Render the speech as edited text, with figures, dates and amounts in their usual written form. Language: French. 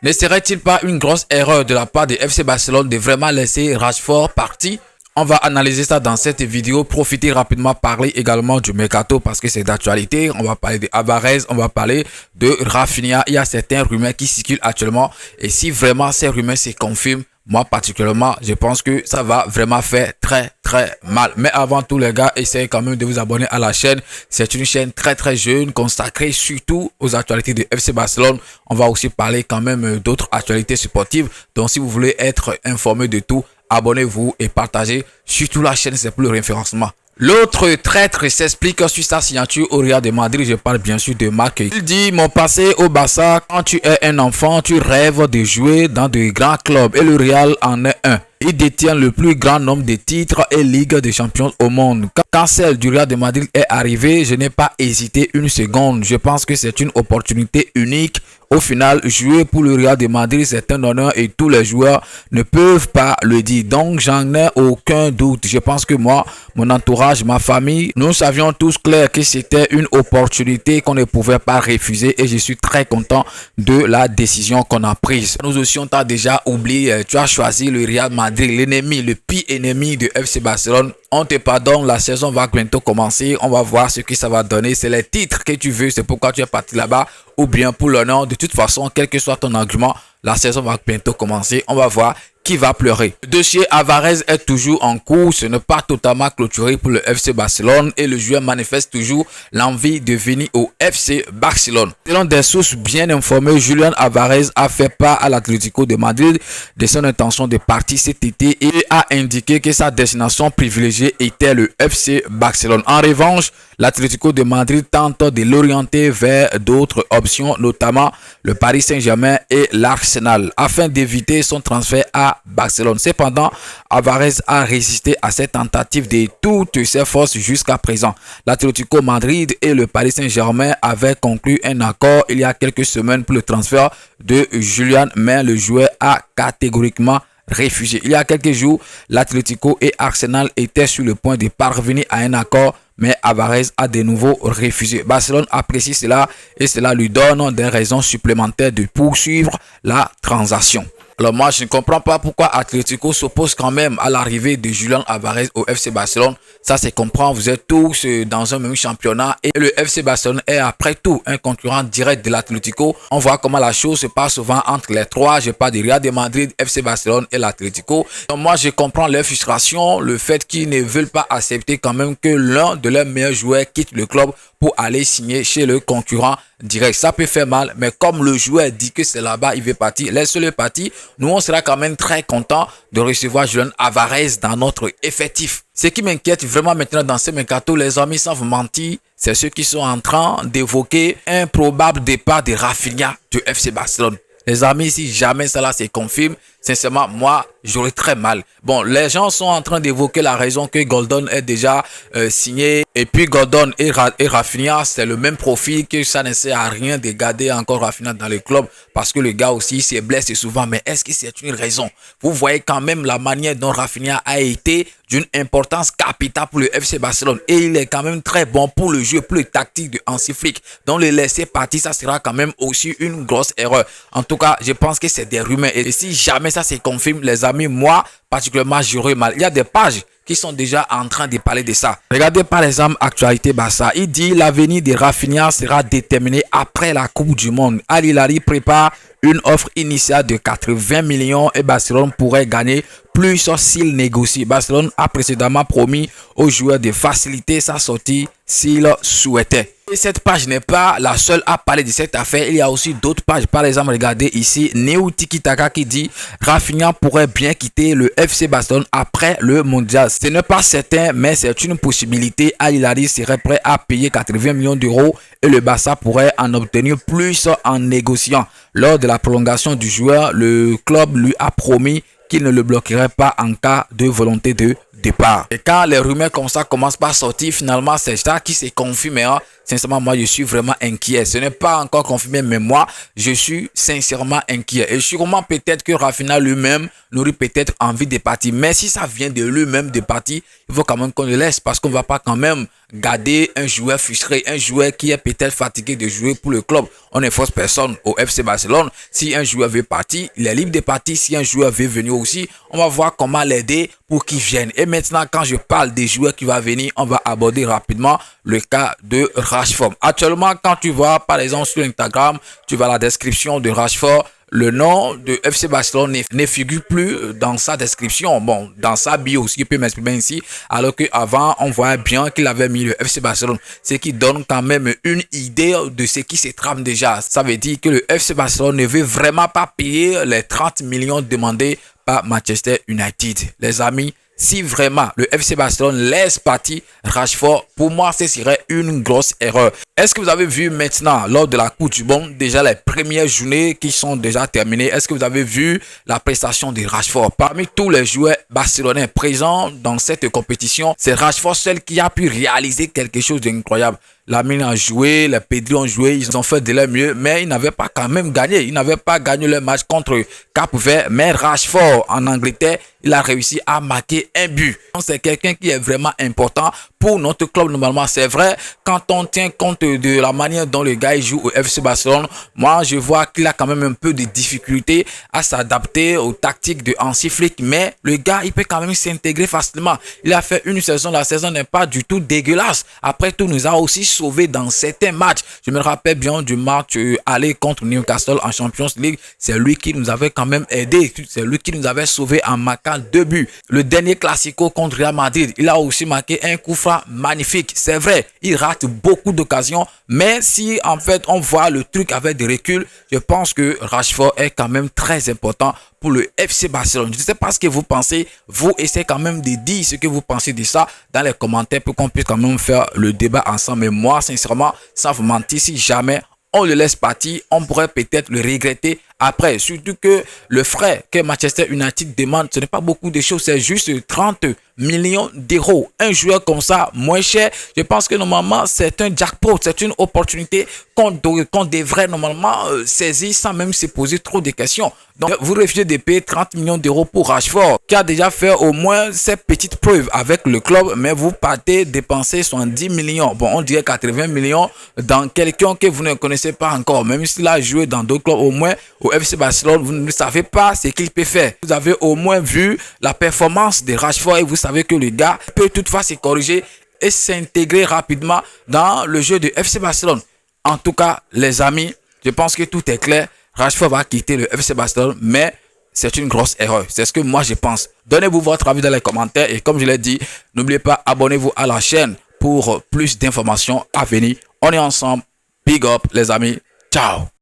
Ne serait-il pas une grosse erreur de la part de FC Barcelone de vraiment laisser Rashford partir? On va analyser ça dans cette vidéo. Profitez rapidement, parler également du mercato parce que c'est d'actualité. On va parler de Alvarez, on va parler de Rafinha. Il y a certains rumeurs qui circulent actuellement. Et si vraiment ces rumeurs se confirment, moi particulièrement, je pense que ça va vraiment faire très mal. Mais avant tout les gars, essayez quand même de vous abonner à la chaîne. C'est une chaîne très jeune, consacrée surtout aux actualités de FC Barcelone. On va aussi parler quand même d'autres actualités sportives. Donc si vous voulez être informé de tout, abonnez-vous et partagez surtout la chaîne, c'est pour le référencement. L'autre traître s'explique sur sa signature au Real de Madrid. Je parle bien sûr de Marc. Il dit: mon passé au Barça, quand tu es un enfant, tu rêves de jouer dans de grands clubs et le Real en est un. Il détient le plus grand nombre de titres et Ligue des Champions au monde. Quand celle du Real de Madrid est arrivée, je n'ai pas hésité une seconde. Je pense que c'est une opportunité unique. Au final, jouer pour le Real de Madrid, c'est un honneur et tous les joueurs ne peuvent pas le dire. Donc, j'en ai aucun doute. Je pense que moi, mon entourage, ma famille, nous savions tous clair que c'était une opportunité qu'on ne pouvait pas refuser et je suis très content de la décision qu'on a prise. Nous aussi, on t'a déjà oublié. Tu as choisi le Real Madrid, l'ennemi, le pire ennemi de FC Barcelone. On te pardonne, la saison va bientôt commencer. On va voir ce que ça va donner. C'est les titres que tu veux, c'est pourquoi tu es parti là-bas. Ou bien pour l'honneur. De toute façon, quel que soit ton argument, la saison va bientôt commencer. On va voir qui va pleurer. Le dossier Alvarez est toujours en cours. Ce n'est pas totalement clôturé pour le FC Barcelone et le joueur manifeste toujours l'envie de venir au FC Barcelone. Selon des sources bien informées, Julián Alvarez a fait part à l'Atlético de Madrid de son intention de partir cet été et a indiqué que sa destination privilégiée était le FC Barcelone. En revanche, l'Atlético de Madrid tente de l'orienter vers d'autres options, notamment le Paris Saint-Germain et l'Arsenal, afin d'éviter son transfert à Barcelone. Cependant, Alvarez a résisté à cette tentative de toutes ses forces jusqu'à présent. L'Atlético Madrid et le Paris Saint-Germain avaient conclu un accord il y a quelques semaines pour le transfert de Julián, mais le joueur a catégoriquement refusé. Il y a quelques jours, l'Atlético et Arsenal étaient sur le point de parvenir à un accord, mais Alvarez a de nouveau refusé. Barcelone apprécie cela et cela lui donne des raisons supplémentaires de poursuivre la transaction. Alors moi, je ne comprends pas pourquoi Atlético s'oppose quand même à l'arrivée de Julián Alvarez au FC Barcelone. Ça, c'est comprendre. Vous êtes tous dans un même championnat et le FC Barcelone est après tout un concurrent direct de l'Atlético. On voit comment la chose se passe souvent entre les trois. Je parle de Real de Madrid, FC Barcelone et l'Atlético. Donc moi, je comprends leur frustration, le fait qu'ils ne veulent pas accepter quand même que l'un de leurs meilleurs joueurs quitte le club pour aller signer chez le concurrent direct. Ça peut faire mal, mais comme le joueur dit que c'est là-bas, il veut partir, laisse-le partir. Nous, on sera quand même très content de recevoir Julián Alvarez dans notre effectif. Ce qui m'inquiète vraiment maintenant dans ce mercato, les amis, sans vous mentir, c'est ceux qui sont en train d'évoquer un probable départ de Rafinha du FC Barcelone. Les amis, si jamais cela se confirme, sincèrement, moi, j'aurais très mal. Bon, les gens sont en train d'évoquer la raison que Gordon est déjà signé. Et puis Gordon et Rafinha, c'est le même profil, que ça ne sert à rien de garder encore Rafinha dans le club. Parce que le gars aussi se blesse souvent. Mais est-ce que c'est une raison? Vous voyez quand même la manière dont Rafinha a été d'une importance capitale pour le FC Barcelone. Et il est quand même très bon pour le jeu, pour le tactique de Hansi Flick. Donc le laisser partir, ça sera quand même aussi une grosse erreur. En tout cas, je pense que c'est des rumeurs. Et si jamais ça se confirme, les amis, moi, particulièrement, j'aurais mal. Il y a des pages qui sont déjà en train de parler de ça. Regardez par exemple Actualité Barça. Il dit l'avenir de Rafinha sera déterminé après la Coupe du Monde. Al Hilal prépare une offre initiale de 80 millions et Barcelone pourrait gagner plus s'il négocie. Barcelone a précédemment promis aux joueurs de faciliter sa sortie s'il souhaitait. Et cette page n'est pas la seule à parler de cette affaire. Il y a aussi d'autres pages. Par exemple, regardez ici, Neo Tiki Taka qui dit Rafinha pourrait bien quitter le FC Barcelone après le mondial. Ce n'est pas certain, mais c'est une possibilité. Al Hilal serait prêt à payer 80 millions d'euros et le Barça pourrait en obtenir plus en négociant. Lors de la prolongation du joueur, le club lui a promis qu'il ne le bloquerait pas en cas de volonté de départ. Et quand les rumeurs comme ça commencent par sortir, finalement, c'est ça qui s'est confirmé. Hein. Sincèrement, moi, je suis vraiment inquiet. Ce n'est pas encore confirmé, mais moi, je suis sincèrement inquiet. Et sûrement, peut-être que Rafinha lui-même n'aurait peut-être envie de partir. Mais si ça vient de lui-même de partir, il faut quand même qu'on le laisse parce qu'on ne va pas quand même garder un joueur frustré, un joueur qui est peut-être fatigué de jouer pour le club. On ne force personne au FC Barcelone. Si un joueur veut partir, il est libre de partir. Si un joueur veut venir aussi, on va voir comment l'aider pour qu'il vienne. Et maintenant, quand je parle des joueurs qui vont venir, on va aborder rapidement le cas de Rashford. Actuellement, quand tu vois, par exemple, sur Instagram, tu vas à la description de Rashford, le nom de FC Barcelone ne figure plus dans sa description. Bon, dans sa bio aussi, je peux m'exprimer ici. Alors qu'avant, on voyait bien qu'il avait mis le FC Barcelone. Ce qui donne quand même une idée de ce qui se trame déjà. Ça veut dire que le FC Barcelone ne veut vraiment pas payer les 30 millions demandés par Manchester United. Les amis, si vraiment le FC Barcelone laisse partir Rashford, pour moi, ce serait une grosse erreur. Est-ce que vous avez vu maintenant, lors de la Coupe du Monde, déjà les premières journées qui sont déjà terminées, est-ce que vous avez vu la prestation de Rashford? Parmi tous les joueurs barcelonais présents dans cette compétition, c'est Rashford seul qui a pu réaliser quelque chose d'incroyable. Lamine a joué, les Pedri ont joué, ils ont fait de leur mieux, mais ils n'avaient pas quand même gagné. Ils n'avaient pas gagné le match contre Cap Vert, mais Rashford en Angleterre, il a réussi à marquer un but. C'est quelqu'un qui est vraiment important pour notre club normalement. C'est vrai, quand on tient compte de la manière dont le gars joue au FC Barcelone, moi je vois qu'il a quand même un peu de difficulté à s'adapter aux tactiques de Hansi Flick, mais le gars il peut quand même s'intégrer facilement. Il a fait une saison, la saison n'est pas du tout dégueulasse. Après tout, nous a aussi sauvé dans certains matchs. Je me rappelle bien du match aller contre Newcastle en Champions League. C'est lui qui nous avait quand même aidé. C'est lui qui nous avait sauvé en marquant 2 buts. Le dernier Classico contre Real Madrid, il a aussi marqué un coup franc magnifique. C'est vrai, il rate beaucoup d'occasions, mais si en fait on voit le truc avec des reculs, je pense que Rashford est quand même très important pour le FC Barcelone. Je ne sais pas ce que vous pensez. Vous essayez quand même de dire ce que vous pensez de ça dans les commentaires pour qu'on puisse quand même faire le débat ensemble. Mais moi, sincèrement, sans vous mentir, si jamais on le laisse partir, on pourrait peut-être le regretter après. Surtout que le frais que Manchester United demande, ce n'est pas beaucoup de choses, c'est juste 30 millions d'euros. Un joueur comme ça, moins cher, je pense que normalement, c'est un jackpot, c'est une opportunité qu'on devrait normalement saisir sans même se poser trop de questions. Donc, vous refusez de payer 30 millions d'euros pour Rashford, qui a déjà fait au moins ses petites preuves avec le club, mais vous partez dépenser 70 millions. Bon, on dirait 80 millions dans quelqu'un que vous ne connaissez pas encore. Même s'il a joué dans d'autres clubs, au moins au FC Barcelone, vous ne savez pas ce qu'il peut faire. Vous avez au moins vu la performance de Rashford et vous savez que le gars peut toutefois se corriger et s'intégrer rapidement dans le jeu de FC Barcelone. En tout cas, les amis, je pense que tout est clair. Rashford va quitter le FC Barcelone, mais c'est une grosse erreur. C'est ce que moi je pense. Donnez-vous votre avis dans les commentaires et comme je l'ai dit, n'oubliez pas, abonnez-vous à la chaîne pour plus d'informations à venir. On est ensemble. Big up les amis. Ciao.